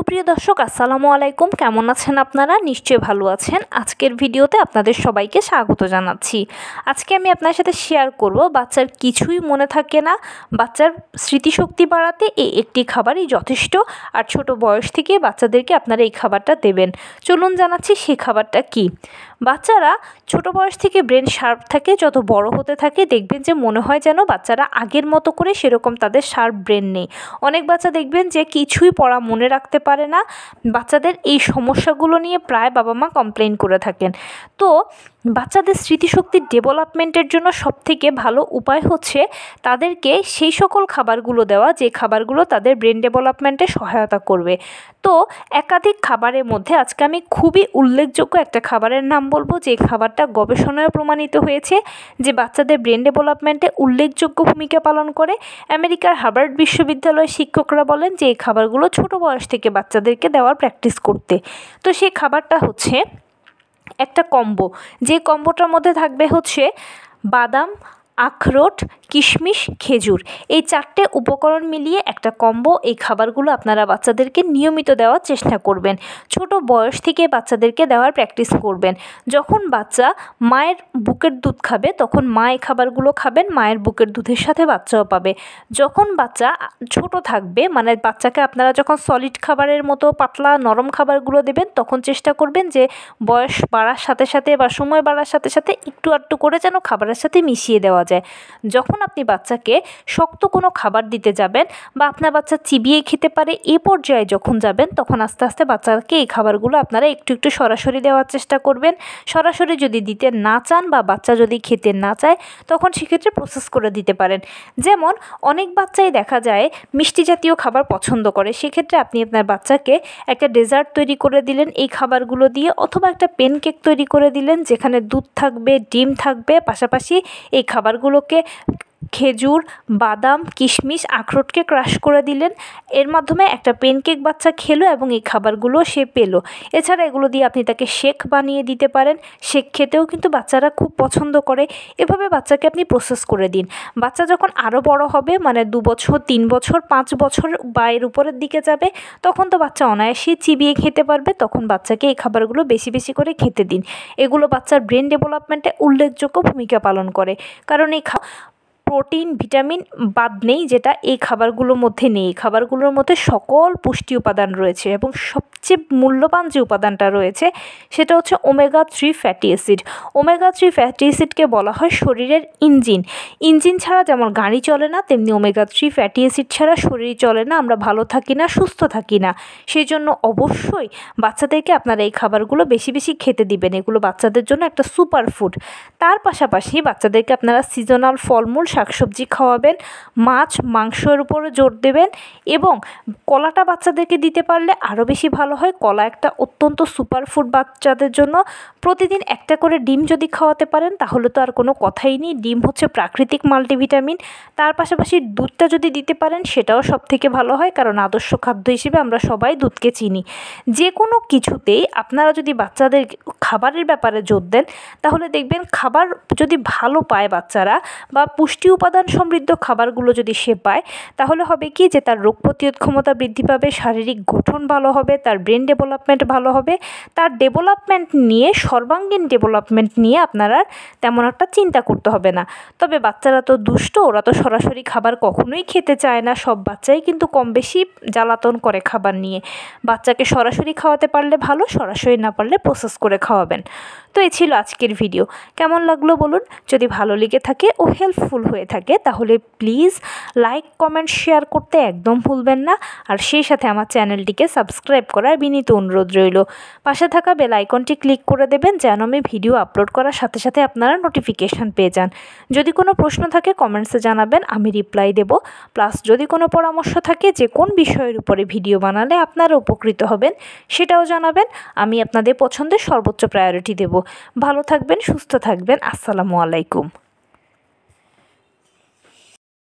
সুপ্রিয় দর্শক আসসালামু আলাইকুম, কেমন আছেন আপনারা? নিশ্চয়ই ভালো আছেন। আজকের ভিডিওতে আপনাদের সবাইকে স্বাগত জানাচ্ছি। আজকে আমি আপনার সাথে শেয়ার করব বাচ্চার কিছুই মনে থাকে না, বাচ্চার স্মৃতিশক্তি বাড়াতে এই একটি খাবারই যথেষ্ট। আর ছোট বয়স থেকে বাচ্চাদেরকে আপনারা এই খাবারটা দেবেন। চলুন জানাচ্ছি সেই খাবারটা কি। বাচ্চারা ছোট বয়স থেকে ব্রেন শার্প থাকে, যত বড় হতে থাকে দেখবেন যে মনে হয় যেন বাচ্চারা আগের মতো করে সেরকম তাদের শার্প ব্রেন নেই। অনেক বাচ্চা দেখবেন যে কিছুই পড়া মনে রাখতে পারে না। বাচ্চাদের এই সমস্যাগুলো নিয়ে প্রায় বাবা মা কমপ্লেন করে থাকেন। তো বাচ্চাদের স্মৃতিশক্তির ডেভেলপমেন্টের জন্য সবথেকে ভালো উপায় হচ্ছে তাদেরকে সেই সকল খাবারগুলো দেওয়া যে খাবারগুলো তাদের ব্রেন ডেভেলপমেন্টে সহায়তা করবে। তো একাধিক খাবারের মধ্যে আজকে আমি খুবই উল্লেখযোগ্য একটা খাবারের নাম বলবো, যে খাবারটা গবেষণায় প্রমাণিত হয়েছে যে বাচ্চাদের ব্রেন ডেভেলপমেন্টে উল্লেখযোগ্য ভূমিকা পালন করে। আমেরিকার হার্ভার্ড বিশ্ববিদ্যালয়ের শিক্ষকরা বলেন যে এই খাবারগুলো ছোট বয়স থেকে বাচ্চাদেরকে দেওয়ার প্র্যাকটিস করতে। তো সেই খাবারটা হচ্ছে একটা কম্বো, যে কম্বোটার মধ্যে থাকবে হচ্ছে বাদাম, আখরোট, কিশমিশ, খেজুর, এই চারটে উপকরণ মিলিয়ে একটা কম্বো। এই খাবারগুলো আপনারা বাচ্চাদেরকে নিয়মিত দেওয়ার চেষ্টা করবেন। ছোট বয়স থেকে বাচ্চাদেরকে দেওয়ার প্র্যাকটিস করবেন। যখন বাচ্চা মায়ের বুকের দুধ খাবে তখন মা এই খাবারগুলো খাবেন, মায়ের বুকের দুধের সাথে বাচ্চাও পাবে। যখন বাচ্চা ছোট থাকবে, মানে বাচ্চাকে আপনারা যখন সলিড খাবারের মতো পাতলা নরম খাবারগুলো দেবেন, তখন চেষ্টা করবেন যে বয়স বাড়ার সাথে সাথে বা সময় বাড়ার সাথে সাথে একটু আধটু করে যেন খাবারের সাথে মিশিয়ে দেওয়া যায়। যখন আপনি বাচ্চাকে শক্ত কোনো খাবার দিতে যাবেন বা আপনার বাচ্চা চিবিয়ে খেতে পারে এই পর্যায়ে যখন যাবেন, তখন আস্তে আস্তে বাচ্চাকে এই খাবারগুলো আপনারা একটু একটু সরাসরি দেওয়ার চেষ্টা করবেন। সরাসরি যদি দিতে না চান বা বাচ্চা যদি খেতে না চায়, তখন সেক্ষেত্রে প্রসেস করে দিতে পারেন। যেমন অনেক বাচ্চাই দেখা যায় মিষ্টি জাতীয় খাবার পছন্দ করে, সেক্ষেত্রে আপনি আপনার বাচ্চাকে একটা ডেজার্ট তৈরি করে দিলেন এই খাবারগুলো দিয়ে, অথবা একটা পেনকেক তৈরি করে দিলেন যেখানে দুধ থাকবে, ডিম থাকবে, পাশাপাশি এই খাবারগুলোকে খেজুর, বাদাম, কিশমিশ, আখরোটকে ক্রাশ করে দিলেন। এর মাধ্যমে একটা পেনকেক বাচ্চা খেলো এবং এই খাবারগুলো সে পেলো। এছাড়া এগুলো দিয়ে আপনি তাকে শেক বানিয়ে দিতে পারেন, শেক খেতেও কিন্তু বাচ্চারা খুব পছন্দ করে। এভাবে বাচ্চাকে আপনি প্রসেস করে দিন। বাচ্চা যখন আরও বড় হবে, মানে 2 বছর, 3 বছর, 5 বছর বা এর উপরের দিকে যাবে, তখন তো বাচ্চা অনায়াসেই চিবিয়ে খেতে পারবে। তখন বাচ্চাকে এই খাবারগুলো বেশি বেশি করে খেতে দিন। এগুলো বাচ্চার ব্রেন ডেভেলপমেন্টে উল্লেখযোগ্য ভূমিকা পালন করে, কারণ এই প্রোটিন, ভিটামিন বাদ নেই যেটা এই খাবারগুলোর মধ্যে নেই। এই খাবারগুলোর মধ্যে সকল পুষ্টি উপাদান রয়েছে এবং সবচেয়ে মূল্যবান যে উপাদানটা রয়েছে সেটা হচ্ছে omega 3 fatty acid. Omega 3 fatty অ্যাসিডকে বলা হয় শরীরের ইঞ্জিন। ইঞ্জিন ছাড়া যেমন গাড়ি চলে না, তেমনি ওমেগা 3 ফ্যাটি অ্যাসিড ছাড়া শরীর চলে না, আমরা ভালো থাকি না, সুস্থ থাকি না। সেই জন্য অবশ্যই বাচ্চাদেরকে আপনারা এই খাবারগুলো বেশি বেশি খেতে দিবেন। এগুলো বাচ্চাদের জন্য একটা সুপার ফুড। তার পাশাপাশি বাচ্চাদেরকে আপনারা সিজনাল ফলমূল, শাকসবজি খাওয়াবেন, মাছ মাংসের উপরে জোর দেবেন, এবং কলাটা বাচ্চাদেরকে দিতে পারলে আরও বেশি ভালো হয়। কলা একটা অত্যন্ত সুপার ফুড বাচ্চাদের জন্য। প্রতিদিন একটা করে ডিম যদি খাওয়াতে পারেন তাহলে তো আর কোনো কথাই নেই। ডিম হচ্ছে প্রাকৃতিক মাল্টিভিটামিন। তার পাশাপাশি দুধটা যদি দিতে পারেন সেটাও সবথেকে ভালো হয়, কারণ আদর্শ খাদ্য হিসেবে আমরা সবাই দুধকে চিনি। যে কোনো কিছুতেই আপনারা যদি বাচ্চাদের খাবারের ব্যাপারে জোর দেন, তাহলে দেখবেন খাবার যদি ভালো পায় বাচ্চারা, বা পুষ্টি উপাদান সমৃদ্ধ খাবারগুলো যদি সে পায়, তাহলে হবে কি যে তার রোগ প্রতিরোধ ক্ষমতা বৃদ্ধি পাবে, শারীরিক গঠন ভালো হবে, তার ব্রেন ডেভেলপমেন্ট ভালো হবে। তার ডেভেলপমেন্ট নিয়ে, সর্বাঙ্গীন ডেভেলপমেন্ট নিয়ে আপনারা তেমন একটা চিন্তা করতে হবে না। তবে বাচ্চারা তো দুষ্ট, ওরা তো সরাসরি খাবার কখনোই খেতে চায় না। সব বাচ্চাই কিন্তু কম বেশি জ্বালাতন করে খাবার নিয়ে। বাচ্চাকে সরাসরি খাওয়াতে পারলে ভালো, সরাসরি না পারলে প্রসেস করে খাওয়াবেন। তো এই ছিল আজকের ভিডিও। কেমন লাগলো বলুন। যদি ভালো লেগে থাকে ও হেল্পফুল হয়ে থাকে তাহলে প্লিজ লাইক, কমেন্ট, শেয়ার করতে একদম ভুলবেন না। আর সেই সাথে আমার চ্যানেলটিকে সাবস্ক্রাইব করার বিনীত অনুরোধ রইল। পাশে থাকা বেল আইকনটি ক্লিক করে দেবেন যেন আমি ভিডিও আপলোড করার সাথে সাথে আপনারা নোটিফিকেশান পেয়ে যান। যদি কোনো প্রশ্ন থাকে কমেন্টসে জানাবেন, আমি রিপ্লাই দেব। প্লাস যদি কোনো পরামর্শ থাকে যে কোন বিষয়ের উপরে ভিডিও বানালে আপনারা উপকৃত হবেন, সেটাও জানাবেন। আমি আপনাদের পছন্দের সর্বোচ্চ প্রায়োরিটি দেব। ভালো থাকবেন, সুস্থ থাকবেন। আসসালামু আলাইকুম।